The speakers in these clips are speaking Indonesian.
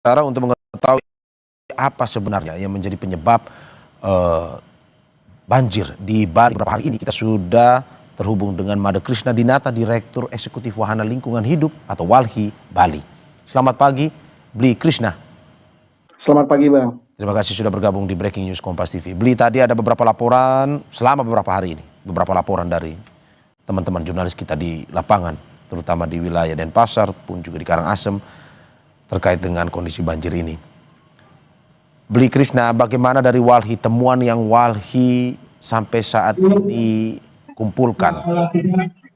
Cara untuk mengetahui apa sebenarnya yang menjadi penyebab eh, banjir di Bali beberapa hari ini, kita sudah terhubung dengan Made Krishna Dinata, Direktur Eksekutif Wahana Lingkungan Hidup atau WALHI Bali. Selamat pagi, Bli Krishna. Selamat pagi, Bang. Terima kasih sudah bergabung di Breaking News Kompas TV. Bli, tadi ada beberapa laporan selama beberapa hari ini, beberapa laporan dari teman-teman jurnalis kita di lapangan, terutama di wilayah Denpasar pun juga di Karangasem, terkait dengan kondisi banjir ini. Bli Krishna, bagaimana dari WALHI, temuan yang WALHI sampai saat ini kumpulkan?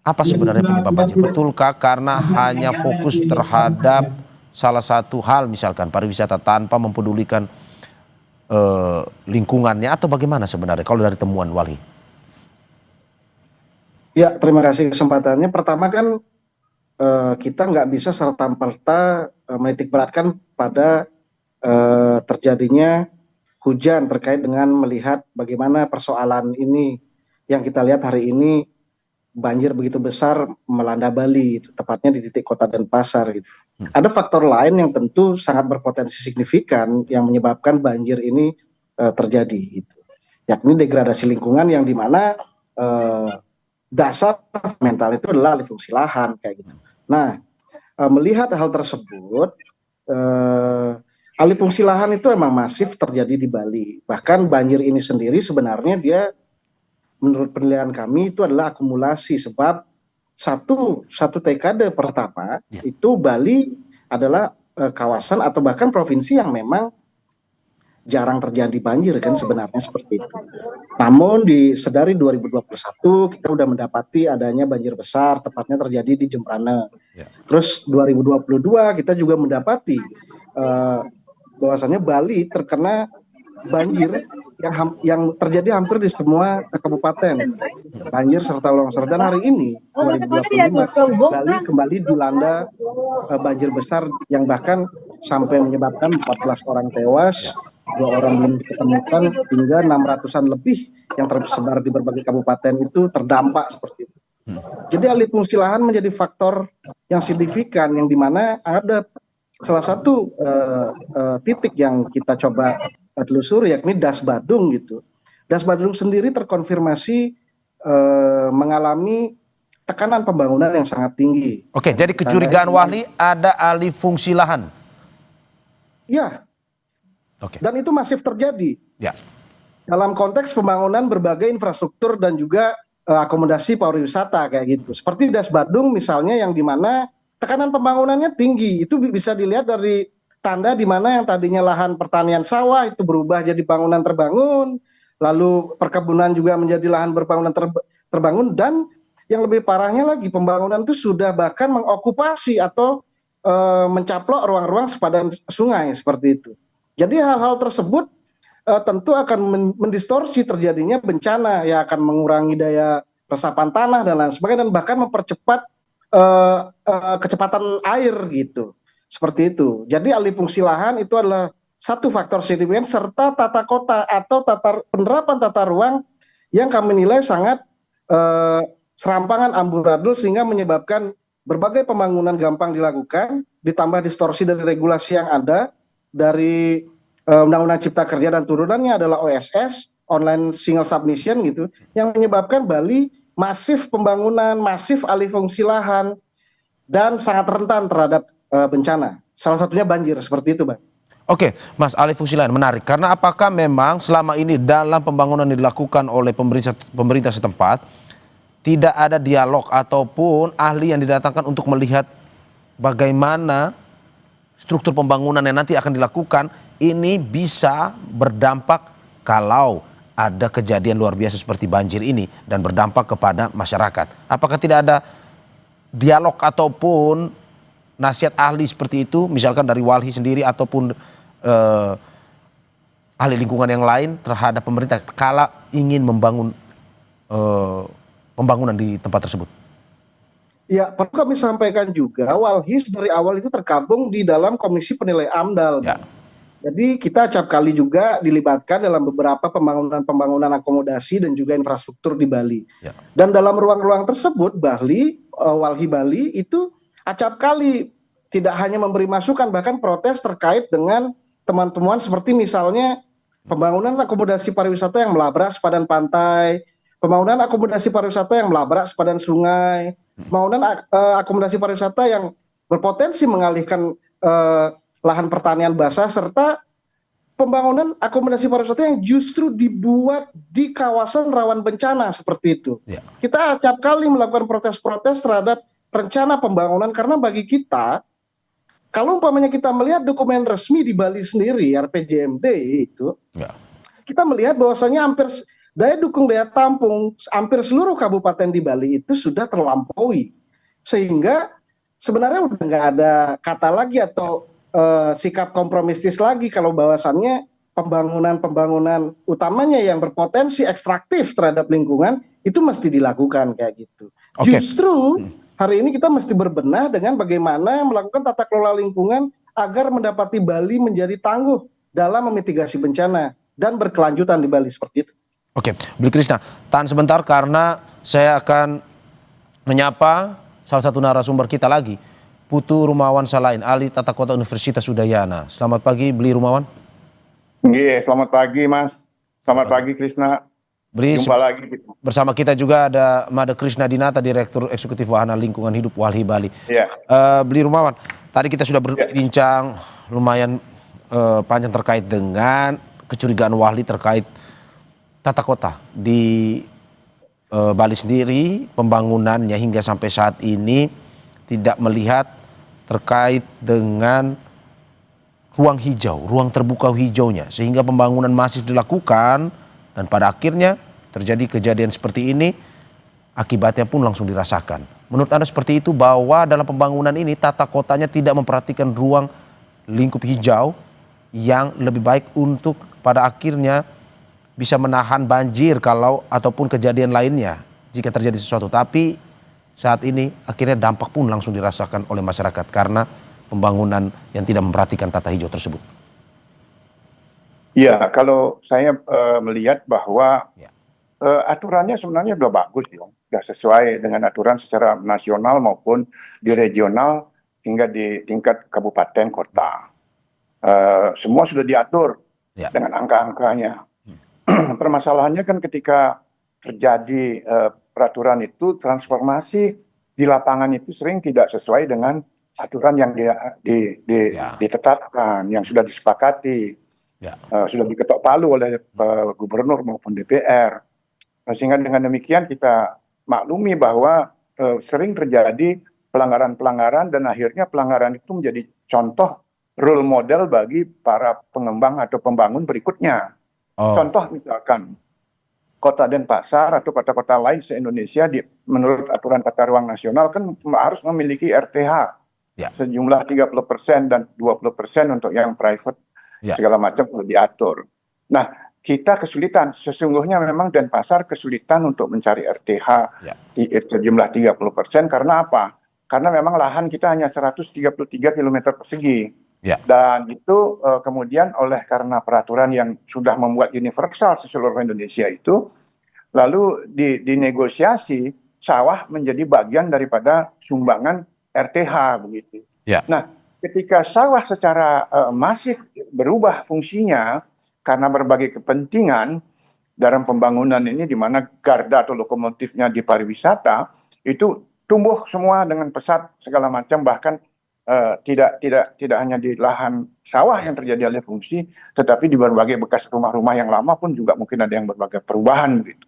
Apa sebenarnya penyebab banjir? Betulkah karena hanya fokus terhadap salah satu hal, misalkan pariwisata, tanpa mempedulikan lingkungannya, atau bagaimana sebenarnya kalau dari temuan WALHI? Ya, terima kasih kesempatannya. Pertama kan kita nggak bisa serta-merta menitik beratkan pada terjadinya hujan terkait dengan melihat bagaimana persoalan ini yang kita lihat hari ini, banjir begitu besar melanda Bali, tepatnya di titik kota Denpasar gitu. Ada faktor lain yang tentu sangat berpotensi signifikan yang menyebabkan banjir ini terjadi gitu. Yakni degradasi lingkungan yang dimana dasar mental itu adalah alih fungsi lahan kayak gitu. Nah, melihat hal tersebut, alih fungsi lahan itu emang masif terjadi di Bali. Bahkan banjir ini sendiri sebenarnya dia, menurut penilaian kami, itu adalah akumulasi, sebab satu dekade pertama itu Bali adalah kawasan atau bahkan provinsi yang memang jarang terjadi banjir kan sebenarnya seperti itu. Namun disedari 2021 kita udah mendapati adanya banjir besar, tepatnya terjadi di Jembrana. Terus 2022 kita juga mendapati bahwasannya Bali terkena banjir yang terjadi hampir di semua kabupaten, banjir serta longsor. Dan hari ini 2025 Bali kembali dilanda banjir besar yang bahkan sampai menyebabkan 14 orang tewas, 2 orang belum ditemukan, hingga 600-an lebih yang tersebar di berbagai kabupaten itu terdampak seperti itu. Jadi alih fungsi lahan menjadi faktor yang signifikan, yang dimana ada salah satu titik yang kita coba telusuri, yakni Das Badung gitu. Das Badung sendiri terkonfirmasi mengalami tekanan pembangunan yang sangat tinggi. Oke, jadi kecurigaan WALHI ada alih fungsi lahan. Ya. Oke. Dan itu masif terjadi. Ya. Dalam konteks pembangunan berbagai infrastruktur dan juga akomodasi pariwisata kayak gitu. Seperti Das Badung misalnya, yang dimana tekanan pembangunannya tinggi. Itu bisa dilihat dari tanda di mana yang tadinya lahan pertanian sawah itu berubah jadi bangunan terbangun, lalu perkebunan juga menjadi lahan berbangunan terbangun, dan yang lebih parahnya lagi, pembangunan itu sudah bahkan mengokupasi atau mencaplok ruang-ruang sepadan sungai seperti itu. Jadi hal-hal tersebut tentu akan mendistorsi terjadinya bencana, yang akan mengurangi daya resapan tanah dan lain sebagainya, dan bahkan mempercepat kecepatan air gitu. Seperti itu. Jadi alih fungsi lahan itu adalah satu faktor signifikan, serta tata kota atau penerapan tata ruang yang kami nilai sangat serampangan, amburadul, sehingga menyebabkan berbagai pembangunan gampang dilakukan, ditambah distorsi dari regulasi yang ada dari Undang-Undang Cipta Kerja dan turunannya adalah OSS, Online Single Submission gitu, yang menyebabkan Bali masif pembangunan, masif alih fungsi lahan, dan sangat rentan terhadap bencana. Salah satunya banjir, seperti itu, Bang. Oke, Mas, alih fungsi lahan menarik. Karena apakah memang selama ini dalam pembangunan yang dilakukan oleh pemerintah setempat, tidak ada dialog ataupun ahli yang didatangkan untuk melihat bagaimana struktur pembangunan yang nanti akan dilakukan ini bisa berdampak kalau ada kejadian luar biasa seperti banjir ini dan berdampak kepada masyarakat? Apakah tidak ada dialog ataupun nasihat ahli seperti itu, misalkan dari WALHI sendiri ataupun ahli lingkungan yang lain terhadap pemerintah kala ingin membangun pembangunan di tempat tersebut? Ya, perlu kami sampaikan juga, WALHI dari awal itu tergabung di dalam Komisi Penilai AMDAL. Ya. Jadi kita acap kali juga dilibatkan dalam beberapa pembangunan akomodasi dan juga infrastruktur di Bali. Ya. Dan dalam ruang-ruang tersebut, WALHI Bali itu acap kali tidak hanya memberi masukan, bahkan protes terkait dengan teman-teman seperti misalnya pembangunan akomodasi pariwisata yang melabrak sepadan pantai, pembangunan akomodasi pariwisata yang melabrak sepadan sungai, pembangunan akomodasi pariwisata yang berpotensi mengalihkan lahan pertanian basah, serta pembangunan akomodasi pariwisata yang justru dibuat di kawasan rawan bencana seperti itu. Ya. Kita acap kali melakukan protes-protes terhadap rencana pembangunan karena bagi kita, kalau umpamanya kita melihat dokumen resmi di Bali sendiri, RPJMD itu, Ya. kita melihat bahwasannya hampir daya dukung daya tampung hampir seluruh kabupaten di Bali itu sudah terlampaui. Sehingga sebenarnya udah nggak ada kata lagi atau sikap kompromistis lagi kalau bahwasannya pembangunan utamanya yang berpotensi ekstraktif terhadap lingkungan itu mesti dilakukan kayak gitu. Oke. Justru hari ini kita mesti berbenah dengan bagaimana melakukan tata kelola lingkungan agar mendapati Bali menjadi tangguh dalam memitigasi bencana dan berkelanjutan di Bali seperti itu. Oke, Bli Krishna, tahan sebentar karena saya akan menyapa salah satu narasumber kita lagi, Putu Rumawan Salain, ahli tata kota Universitas Udayana. Selamat pagi, Bli Rumawan. Iya, selamat pagi Mas. Selamat pagi Krishna. Bli, Jumpa lagi. bersama kita juga ada Made Krishna Dinata, Direktur Eksekutif Wahana Lingkungan Hidup Walhi Bali. Iya. Bli Rumawan, tadi kita sudah berbincang lumayan panjang terkait dengan kecurigaan Walhi terkait tata kota di Bali sendiri, pembangunannya hingga sampai saat ini tidak melihat terkait dengan ruang hijau, ruang terbuka hijaunya, sehingga pembangunan masif dilakukan dan pada akhirnya terjadi kejadian seperti ini, akibatnya pun langsung dirasakan. Menurut Anda seperti itu, bahwa dalam pembangunan ini tata kotanya tidak memperhatikan ruang lingkup hijau yang lebih baik untuk pada akhirnya bisa menahan banjir kalau ataupun kejadian lainnya jika terjadi sesuatu. Tapi saat ini akhirnya dampak pun langsung dirasakan oleh masyarakat karena pembangunan yang tidak memperhatikan tata hijau tersebut. Iya, kalau saya melihat bahwa aturannya sebenarnya sudah bagus, sudah sesuai dengan aturan secara nasional maupun di regional hingga di tingkat kabupaten kota. Semua sudah diatur dengan angka-angkanya. Permasalahannya kan ketika terjadi peraturan itu, transformasi di lapangan itu sering tidak sesuai dengan aturan yang ditetapkan, yang sudah disepakati, sudah diketok palu oleh gubernur maupun DPR. Sehingga dengan demikian kita maklumi bahwa sering terjadi pelanggaran-pelanggaran dan akhirnya pelanggaran itu menjadi contoh role model bagi para pengembang atau pembangun berikutnya. Contoh misalkan Kota Denpasar atau kota-kota lain se-Indonesia menurut aturan tata ruang nasional kan harus memiliki RTH sejumlah 30% dan 20% untuk yang private segala macam perlu diatur. Nah, kita kesulitan, sesungguhnya memang Denpasar kesulitan untuk mencari RTH di sejumlah 30% karena apa? Karena memang lahan kita hanya 133 km persegi. Dan itu kemudian karena peraturan yang sudah membuat universal di seluruh Indonesia itu, lalu dinegosiasi sawah menjadi bagian daripada sumbangan RTH begitu. Nah, ketika sawah secara masif berubah fungsinya karena berbagai kepentingan dalam pembangunan ini, di mana garda atau lokomotifnya di pariwisata, itu tumbuh semua dengan pesat segala macam, bahkan tidak hanya di lahan sawah yang terjadi alih fungsi, tetapi di berbagai bekas rumah-rumah yang lama pun juga mungkin ada yang berbagai perubahan gitu.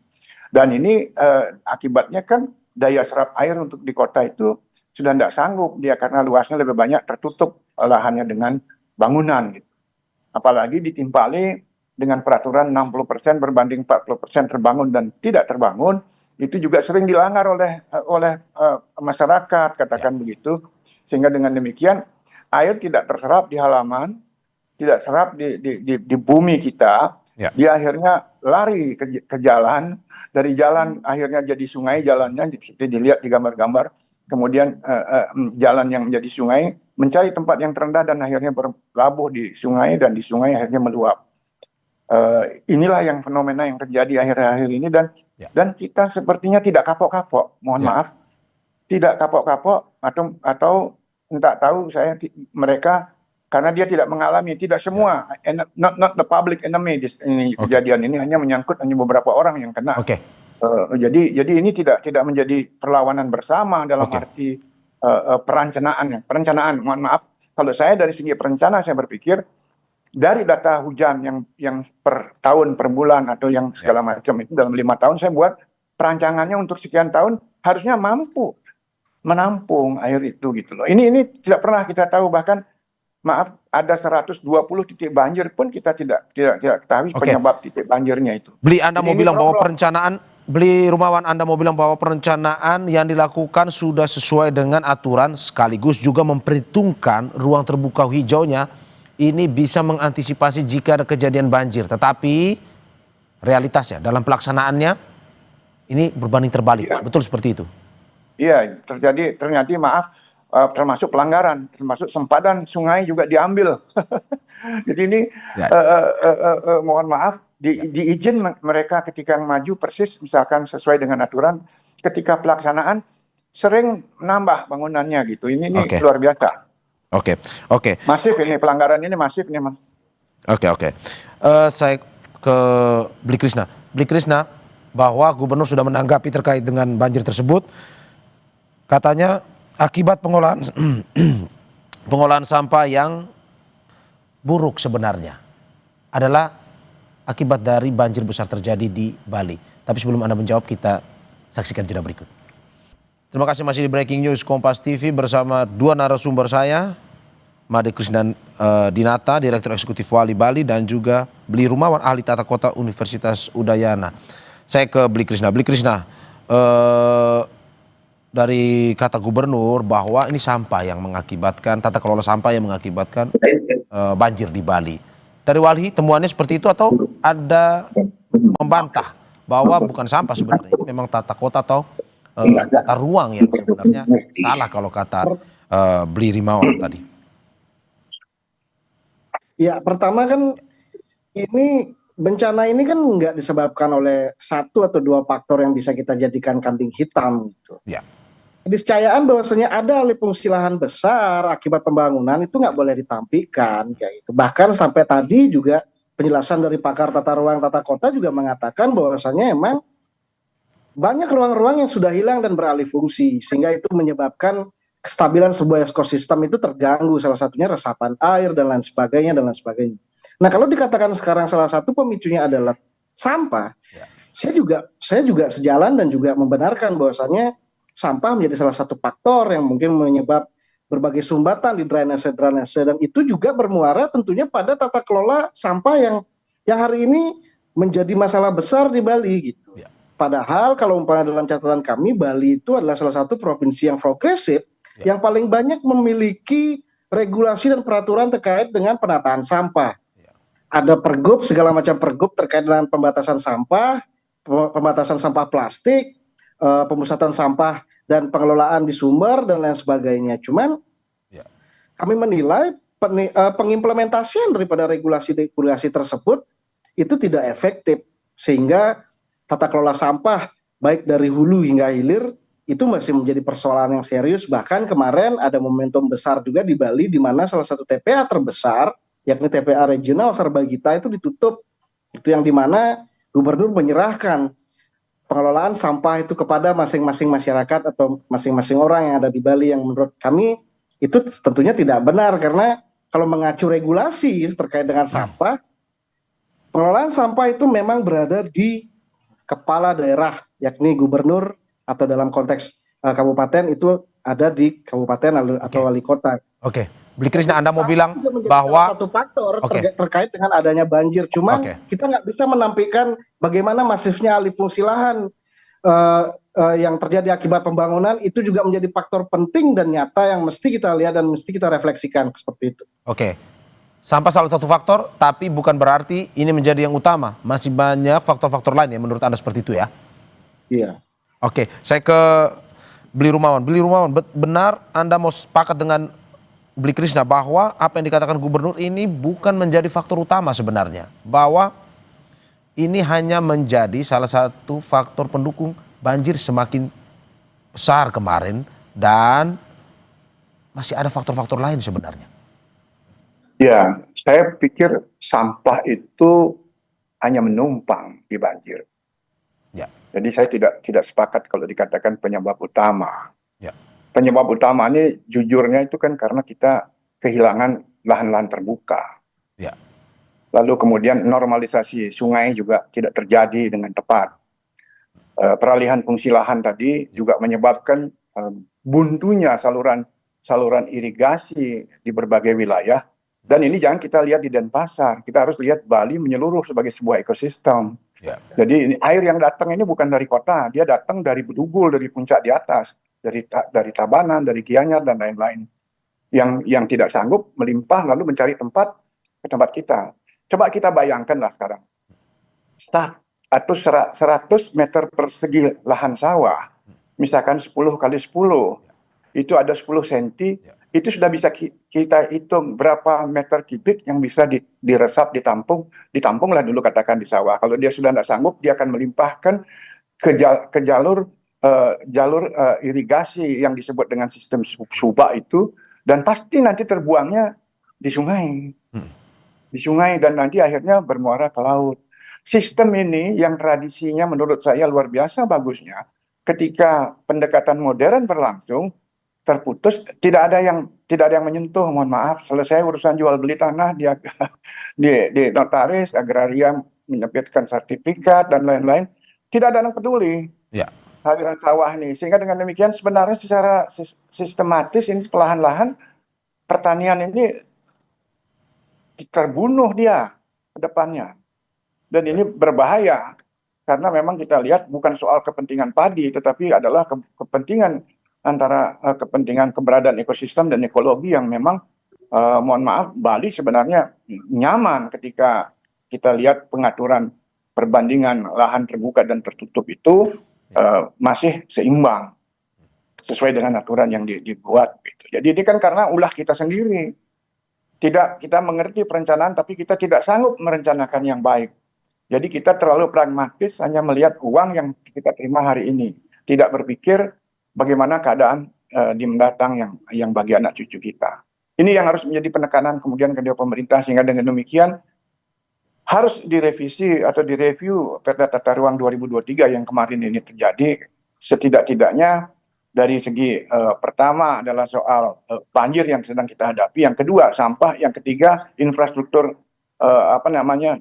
Dan ini akibatnya kan daya serap air untuk di kota itu sudah tidak sanggup dia karena luasnya lebih banyak tertutup lahannya dengan bangunan gitu. Apalagi ditimpali dengan peraturan 60% berbanding 40% terbangun dan tidak terbangun, itu juga sering dilanggar oleh masyarakat, katakan begitu. Sehingga dengan demikian air tidak terserap di halaman, tidak serap di bumi kita, dia akhirnya lari ke jalan, dari jalan akhirnya jadi sungai jalannya, seperti dilihat di gambar-gambar, kemudian jalan yang menjadi sungai mencari tempat yang terendah dan akhirnya berlabuh di sungai, dan di sungai akhirnya meluap. Inilah yang fenomena yang terjadi akhir-akhir ini, dan kita sepertinya tidak kapok-kapok, mohon maaf, tidak kapok-kapok atau entah tahu mereka karena dia tidak mengalami, tidak semua, not the public enemy ini kejadian ini hanya menyangkut hanya beberapa orang yang kena. Jadi ini tidak menjadi perlawanan bersama dalam arti perencanaan. Mohon maaf, kalau saya dari segi perencana saya berpikir dari data hujan yang per tahun, per bulan atau yang segala macam itu dalam 5 tahun saya buat perancangannya untuk sekian tahun harusnya mampu menampung air itu gitu loh. Ini tidak pernah kita tahu, bahkan maaf ada 120 titik banjir pun kita tidak ketahui penyebab titik banjirnya itu. Beli Rumawan, Anda mau bilang bahwa perencanaan yang dilakukan sudah sesuai dengan aturan sekaligus juga memperhitungkan ruang terbuka hijaunya ini bisa mengantisipasi jika ada kejadian banjir. Tetapi realitasnya dalam pelaksanaannya ini berbanding terbalik. Betul seperti itu? Iya, terjadi maaf termasuk pelanggaran, termasuk sempadan sungai juga diambil. Jadi ini mohon maaf diizin mereka ketika maju persis misalkan sesuai dengan aturan, ketika pelaksanaan sering menambah bangunannya gitu. Ini luar biasa. Oke. Masif ini pelanggaran ini masif nih, Mas. Oke. Saya ke Bli Krishna, bahwa gubernur sudah menanggapi terkait dengan banjir tersebut. Katanya akibat pengolahan sampah yang buruk sebenarnya adalah akibat dari banjir besar terjadi di Bali. Tapi sebelum Anda menjawab, kita saksikan jeda berikut. Terima kasih masih di Breaking News Kompas TV bersama dua narasumber saya, Made Krishna Dinata, Direktur Eksekutif Wali Bali, dan juga Bli Rumawan, ahli tata kota Universitas Udayana. Saya ke Bli Krishna. Dari kata gubernur bahwa ini sampah yang mengakibatkan, tata kelola sampah yang mengakibatkan banjir di Bali. Dari Wali temuannya seperti itu atau ada membantah bahwa bukan sampah sebenarnya, ini memang tata kota atau tata ruang yang sebenarnya salah kalau kata Bli Rumawan tadi? Ya, pertama kan ini bencana ini kan nggak disebabkan oleh satu atau dua faktor yang bisa kita jadikan kambing hitam gitu. Ya. Keniscayaan bahwasanya ada alih fungsi lahan besar akibat pembangunan itu nggak boleh ditampilkan kayak gitu. Bahkan sampai tadi juga penjelasan dari pakar tata ruang tata kota juga mengatakan bahwasanya emang banyak ruang-ruang yang sudah hilang dan beralih fungsi sehingga itu menyebabkan kestabilan sebuah ekosistem itu terganggu, salah satunya resapan air dan lain sebagainya. Nah, kalau dikatakan sekarang salah satu pemicunya adalah sampah, saya juga sejalan dan juga membenarkan bahwasannya sampah menjadi salah satu faktor yang mungkin menyebab berbagai sumbatan di drainase dan itu juga bermuara tentunya pada tata kelola sampah yang hari ini menjadi masalah besar di Bali gitu. Padahal kalau umpamanya dalam catatan kami, Bali itu adalah salah satu provinsi yang progresif yang paling banyak memiliki regulasi dan peraturan terkait dengan penataan sampah. Ada pergub, segala macam pergub terkait dengan pembatasan sampah plastik, pemusatan sampah dan pengelolaan di sumber dan lain sebagainya. Cuman kami menilai pengimplementasian daripada regulasi tersebut itu tidak efektif sehingga tata kelola sampah baik dari hulu hingga hilir itu masih menjadi persoalan yang serius. Bahkan kemarin ada momentum besar juga di Bali di mana salah satu TPA terbesar yakni TPA regional Sarbagita itu ditutup. Itu yang dimana gubernur menyerahkan pengelolaan sampah itu kepada masing-masing masyarakat atau masing-masing orang yang ada di Bali, yang menurut kami itu tentunya tidak benar karena kalau mengacu regulasi terkait dengan sampah, pengelolaan sampah itu memang berada di kepala daerah yakni gubernur atau dalam konteks kabupaten itu ada di kabupaten atau wali kota. Bli Krishna, Anda mau bilang bahwa satu faktor terkait dengan adanya banjir, cuman kita nggak bisa menampilkan bagaimana masifnya alih fungsi lahan yang terjadi akibat pembangunan itu juga menjadi faktor penting dan nyata yang mesti kita lihat dan mesti kita refleksikan seperti itu. Sampah salah satu faktor, tapi bukan berarti ini menjadi yang utama. Masih banyak faktor-faktor lain ya menurut Anda seperti itu ya? Iya. Saya ke Bli Rumawan. Benar Anda mau sepakat dengan Bli Krishna bahwa apa yang dikatakan gubernur ini bukan menjadi faktor utama sebenarnya, bahwa ini hanya menjadi salah satu faktor pendukung banjir semakin besar kemarin dan masih ada faktor-faktor lain sebenarnya? Ya, saya pikir sampah itu hanya menumpang di banjir. Ya. Jadi saya tidak sepakat kalau dikatakan penyebab utama. Ya. Penyebab utama ini jujurnya itu kan karena kita kehilangan lahan-lahan terbuka. Ya. Lalu kemudian normalisasi sungai juga tidak terjadi dengan tepat. Peralihan fungsi lahan tadi juga menyebabkan buntunya saluran irigasi di berbagai wilayah. Dan ini jangan kita lihat di Denpasar, kita harus lihat Bali menyeluruh sebagai sebuah ekosistem. Ya. Jadi ini, air yang datang ini bukan dari kota, dia datang dari Bedugul, dari puncak di atas, dari Tabanan, dari Gianyar dan lain-lain. Yang tidak sanggup melimpah lalu mencari tempat ke tempat kita. Coba kita bayangkanlah sekarang, atau 100 meter persegi lahan sawah, misalkan 10 kali 10, itu ada 10 cm, itu sudah bisa kita hitung berapa meter kubik yang bisa diresap, ditampunglah dulu katakan di sawah. Kalau dia sudah tidak sanggup, dia akan melimpahkan ke jalur irigasi yang disebut dengan sistem subak itu, dan pasti nanti terbuangnya di sungai. Di sungai dan nanti akhirnya bermuara ke laut. Sistem ini yang tradisinya menurut saya luar biasa bagusnya, ketika pendekatan modern berlangsung, terputus, tidak ada yang menyentuh, mohon maaf, selesai urusan jual beli tanah, dia di notaris, agraria menerbitkan sertifikat dan lain-lain, tidak ada yang peduli. Ya. Hadiran sawah nih, sehingga dengan demikian sebenarnya secara sistematis ini perlahan-lahan pertanian ini terbunuh dia ke depannya. Dan ini berbahaya karena memang kita lihat bukan soal kepentingan padi, tetapi adalah kepentingan antara kepentingan keberadaan ekosistem dan ekologi yang memang mohon maaf, Bali sebenarnya nyaman ketika kita lihat pengaturan perbandingan lahan terbuka dan tertutup itu masih seimbang sesuai dengan aturan yang dibuat gitu. Jadi ini kan karena ulah kita sendiri. Tidak, kita mengerti perencanaan tapi kita tidak sanggup merencanakan yang baik. Jadi kita terlalu pragmatis, hanya melihat uang yang kita terima hari ini, tidak berpikir bagaimana keadaan di mendatang yang bagi anak cucu kita. Ini yang harus menjadi penekanan kemudian kedua pemerintah, sehingga dengan demikian harus direvisi atau direview Perda Tata Ruang 2023 yang kemarin ini terjadi. Setidak-tidaknya dari segi pertama adalah soal banjir yang sedang kita hadapi, yang kedua sampah, yang ketiga infrastruktur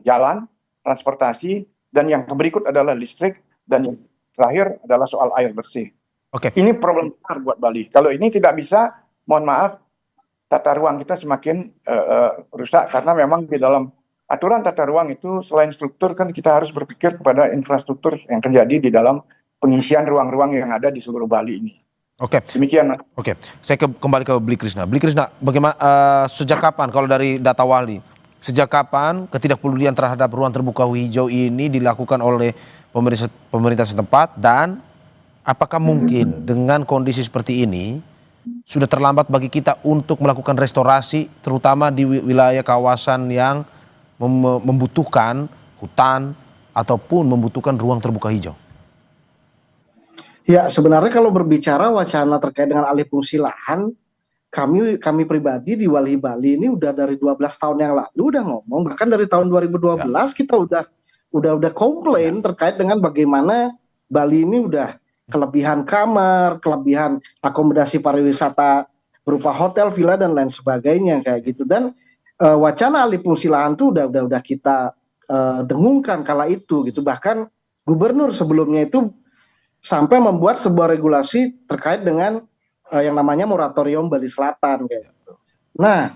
jalan, transportasi, dan yang berikut adalah listrik, dan yang terakhir adalah soal air bersih. Oke. Ini problem besar buat Bali. Kalau ini tidak bisa, mohon maaf, tata ruang kita semakin rusak, karena memang di dalam aturan tata ruang itu selain struktur kan kita harus berpikir kepada infrastruktur yang terjadi di dalam pengisian ruang-ruang yang ada di seluruh Bali ini. Oke. Demikian. Oke. Saya kembali ke Bli Krishna. Bli Krishna, bagaimana sejak kapan kalau dari data Wali? Sejak kapan ketidakpedulian terhadap ruang terbuka hijau ini dilakukan oleh pemerintah setempat, dan apakah mungkin dengan kondisi seperti ini sudah terlambat bagi kita untuk melakukan restorasi terutama di wilayah kawasan yang membutuhkan hutan ataupun membutuhkan ruang terbuka hijau? Ya, sebenarnya kalau berbicara wacana terkait dengan alih fungsi lahan, kami pribadi di Walhi Bali ini udah dari 12 tahun yang lalu udah ngomong, bahkan dari tahun 2012 kita udah komplain terkait dengan bagaimana Bali ini udah kelebihan kamar, kelebihan akomodasi pariwisata berupa hotel, villa dan lain sebagainya kayak gitu. Dan wacana alih fungsi lahan tuh udah kita dengungkan kala itu gitu. Bahkan gubernur sebelumnya itu sampai membuat sebuah regulasi terkait dengan yang namanya moratorium Bali Selatan kayak gitu. Nah,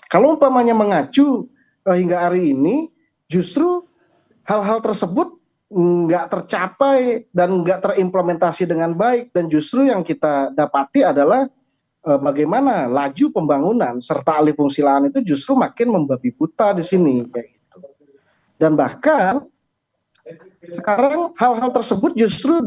kalau umpamanya mengacu hingga hari ini, justru hal-hal tersebut nggak tercapai dan nggak terimplementasi dengan baik, dan justru yang kita dapati adalah bagaimana laju pembangunan serta alih fungsi lahan itu justru makin membabi buta di sini kayak gitu. Dan bahkan sekarang hal-hal tersebut justru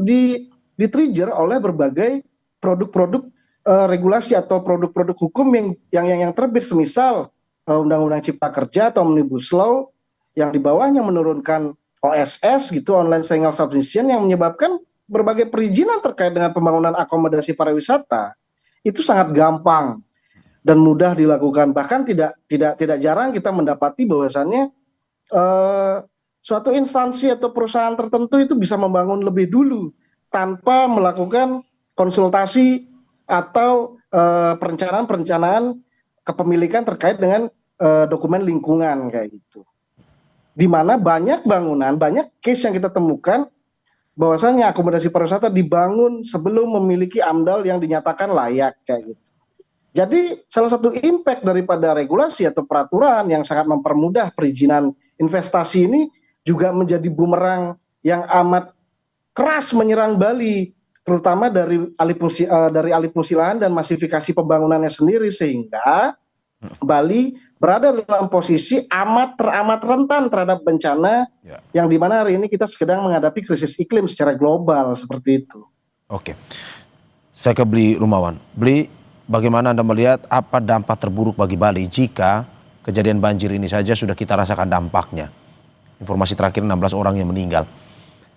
di-trigger oleh berbagai produk-produk regulasi atau produk-produk hukum yang terbit, semisal Undang-Undang Cipta Kerja atau Omnibus Law yang di bawahnya menurunkan OSS gitu, online single subsistence, yang menyebabkan berbagai perizinan terkait dengan pembangunan akomodasi pariwisata itu sangat gampang. dan mudah dilakukan. Bahkan tidak jarang kita mendapati bahwasannya suatu instansi atau perusahaan tertentu itu bisa membangun lebih dulu tanpa melakukan konsultasi atau perencanaan kepemilikan terkait dengan dokumen lingkungan kayak gitu. Di mana banyak bangunan, banyak case yang kita temukan bahwasanya akomodasi pariwisata dibangun sebelum memiliki AMDAL yang dinyatakan layak kayak gitu. Jadi salah satu impact daripada regulasi atau peraturan yang sangat mempermudah perizinan investasi ini juga menjadi bumerang yang amat keras menyerang Bali, terutama dari alih fungsi lahan dan masifikasi pembangunannya sendiri, sehingga Bali berada dalam posisi teramat rentan terhadap bencana yang dimana hari ini kita sedang menghadapi krisis iklim secara global seperti itu. Oke, saya ke Bli Rumawan. Bli, bagaimana Anda melihat apa dampak terburuk bagi Bali jika kejadian banjir ini saja sudah kita rasakan dampaknya? Informasi terakhir 16 orang yang meninggal.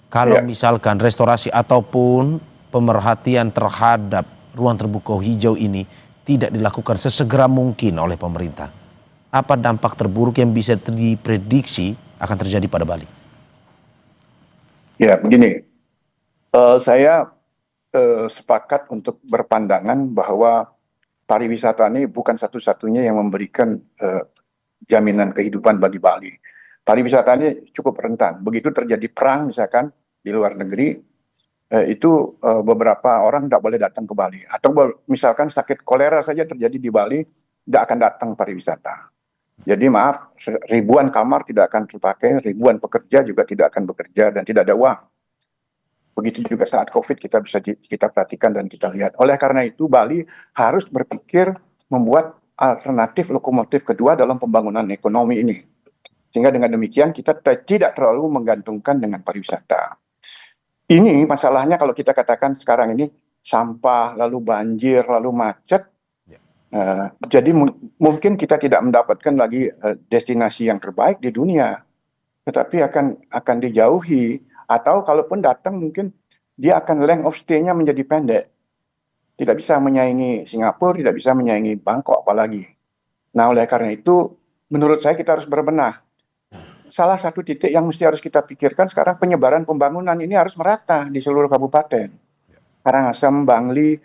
Kalau misalkan restorasi ataupun pemerhatian terhadap ruang terbuka hijau ini tidak dilakukan sesegera mungkin oleh pemerintah, apa dampak terburuk yang bisa diprediksi akan terjadi pada Bali? Ya, begini, saya sepakat untuk berpandangan bahwa pariwisata ini bukan satu-satunya yang memberikan jaminan kehidupan bagi Bali. Pariwisata ini cukup rentan. Begitu terjadi perang misalkan di luar negeri, itu beberapa orang tidak boleh datang ke Bali. Atau misalkan sakit kolera saja terjadi di Bali, tidak akan datang pariwisata. Jadi maaf, ribuan kamar tidak akan terpakai, ribuan pekerja juga tidak akan bekerja dan tidak ada uang. Begitu juga saat COVID kita perhatikan dan kita lihat. Oleh karena itu Bali harus berpikir membuat alternatif lokomotif kedua dalam pembangunan ekonomi ini. Sehingga dengan demikian kita tidak terlalu menggantungkan dengan pariwisata. Ini masalahnya kalau kita katakan sekarang ini sampah, lalu banjir, lalu macet. Jadi mungkin kita tidak mendapatkan lagi destinasi yang terbaik di dunia. Tetapi akan dijauhi. Atau kalaupun datang mungkin dia akan length of stay-nya menjadi pendek. Tidak bisa menyaingi Singapura, tidak bisa menyaingi Bangkok apalagi. Nah oleh karena itu menurut saya kita harus berbenah. Salah satu titik yang mesti harus kita pikirkan sekarang penyebaran pembangunan ini harus merata di seluruh kabupaten. Karangasem, Bangli,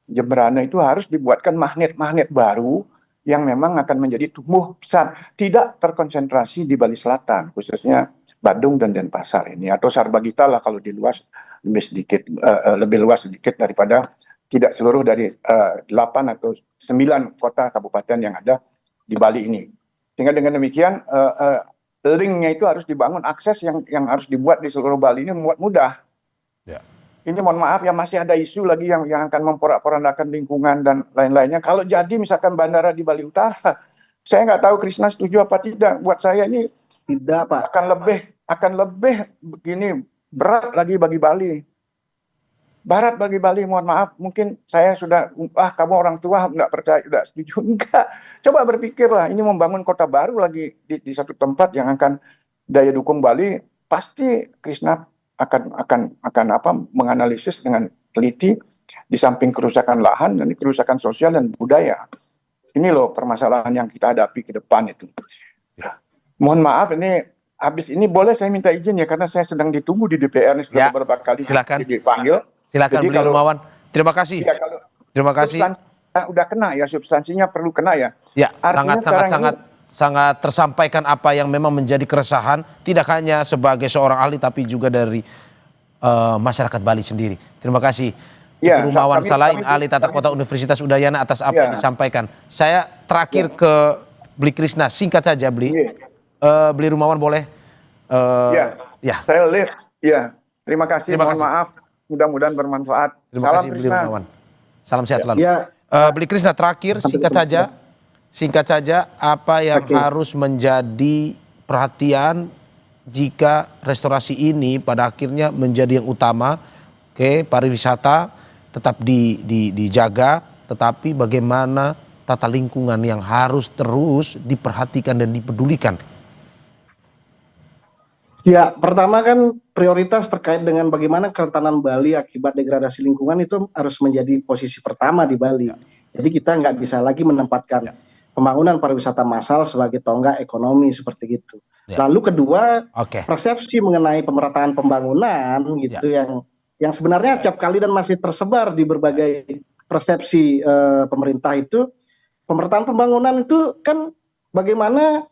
Jemberana itu harus dibuatkan magnet-magnet baru yang memang akan menjadi tumbuh besar. Tidak terkonsentrasi di Bali Selatan, khususnya Badung dan Denpasar ini. Atau Sarbagita lah kalau diluas lebih luas sedikit daripada tidak seluruh dari 8 atau 9 kota kabupaten yang ada di Bali ini. Sehingga dengan demikian linknya itu harus dibangun, akses yang harus dibuat di seluruh Bali ini membuat mudah. Ini mohon maaf ya masih ada isu lagi yang akan memporak-porandakan lingkungan dan lain-lainnya. Kalau jadi misalkan bandara di Bali Utara, saya nggak tahu Krisna setuju apa tidak. Buat saya ini tidak, Pak. Akan lebih begini berat lagi bagi Bali. Barat bagi Bali, mohon maaf, mungkin saya sudah, kamu orang tua nggak percaya, nggak setuju, enggak. Coba berpikirlah, ini membangun kota baru lagi di satu tempat yang akan daya dukung Bali, pasti Krisna akan menganalisis dengan teliti di samping kerusakan lahan dan kerusakan sosial dan budaya. Ini loh permasalahan yang kita hadapi ke depan itu. Mohon maaf ini habis ini boleh saya minta izin ya karena saya sedang ditunggu di DPR ini sudah beberapa kali dipanggil. Silakan Bli Rumawan. Terima kasih. Ya, Terima kasih. Udah kena ya, substansinya perlu kena ya. Ya, sangat tersampaikan apa yang memang menjadi keresahan tidak hanya sebagai seorang ahli tapi juga dari masyarakat Bali sendiri. Terima kasih. Ya, Rumawan Salahin, ahli tata kota Universitas Udayana atas apa yang disampaikan. Saya terakhir ke Bli Krisna, singkat saja Bli. Bli Rumawan boleh? Saya lihat. Ya, terima kasih. Mohon maaf. Mudah-mudahan bermanfaat. Terima kasih Bli Rumawan. Salam sehat selalu. Bli Krisna terakhir singkat saja apa yang harus menjadi perhatian jika restorasi ini pada akhirnya menjadi yang utama. Pariwisata tetap dijaga, tetapi bagaimana tata lingkungan yang harus terus diperhatikan dan dipedulikan. Ya, pertama kan prioritas terkait dengan bagaimana kerentanan Bali akibat degradasi lingkungan itu harus menjadi posisi pertama di Bali. Jadi kita nggak bisa lagi menempatkan pembangunan pariwisata massal sebagai tonggak ekonomi seperti itu. Ya. Lalu kedua, Oke. persepsi mengenai pemerataan pembangunan gitu yang sebenarnya acap kali dan masih tersebar di berbagai persepsi pemerintah itu. Pemerataan pembangunan itu kan bagaimana,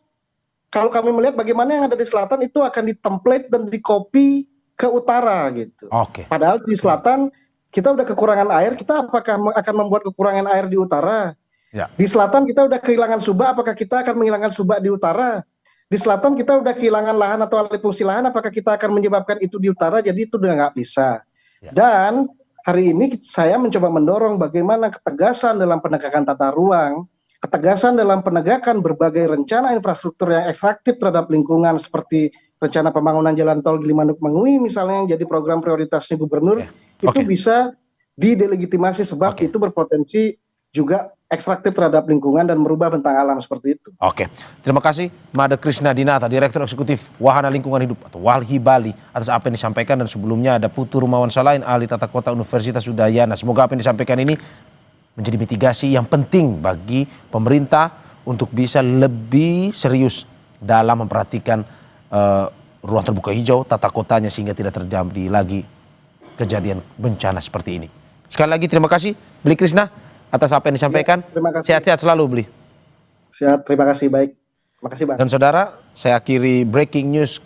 kalau kami melihat bagaimana yang ada di selatan itu akan ditemplate dan di-copy ke utara gitu. Oke. Padahal di selatan kita udah kekurangan air, kita apakah akan membuat kekurangan air di utara? Ya. Di selatan kita udah kehilangan subak, apakah kita akan menghilangkan subak di utara? Di selatan kita udah kehilangan lahan atau alih fungsi lahan, apakah kita akan menyebabkan itu di utara? Jadi itu udah nggak bisa. Ya. Dan hari ini saya mencoba mendorong bagaimana ketegasan dalam penegakan tata ruang, ketegasan dalam penegakan berbagai rencana infrastruktur yang ekstraktif terhadap lingkungan seperti rencana pembangunan jalan tol Gilimanuk-Mengui misalnya yang jadi program prioritasnya gubernur itu bisa didelegitimasi sebab itu berpotensi juga ekstraktif terhadap lingkungan dan merubah bentang alam seperti itu. Oke, terima kasih Made Krishna Dinata, Direktur Eksekutif Wahana Lingkungan Hidup atau WALHI Bali atas apa yang disampaikan, dan sebelumnya ada Putu Rumawan Salahin, ahli tata kota Universitas Udayana. Semoga apa yang disampaikan ini menjadi mitigasi yang penting bagi pemerintah untuk bisa lebih serius dalam memperhatikan ruang terbuka hijau, tata kotanya, sehingga tidak terjadi lagi kejadian bencana seperti ini. Sekali lagi terima kasih Bli Krishna atas apa yang disampaikan. Sehat-sehat selalu, Bli. Sehat, terima kasih, baik. Terima kasih, Bang. Dan saudara, saya akhiri breaking news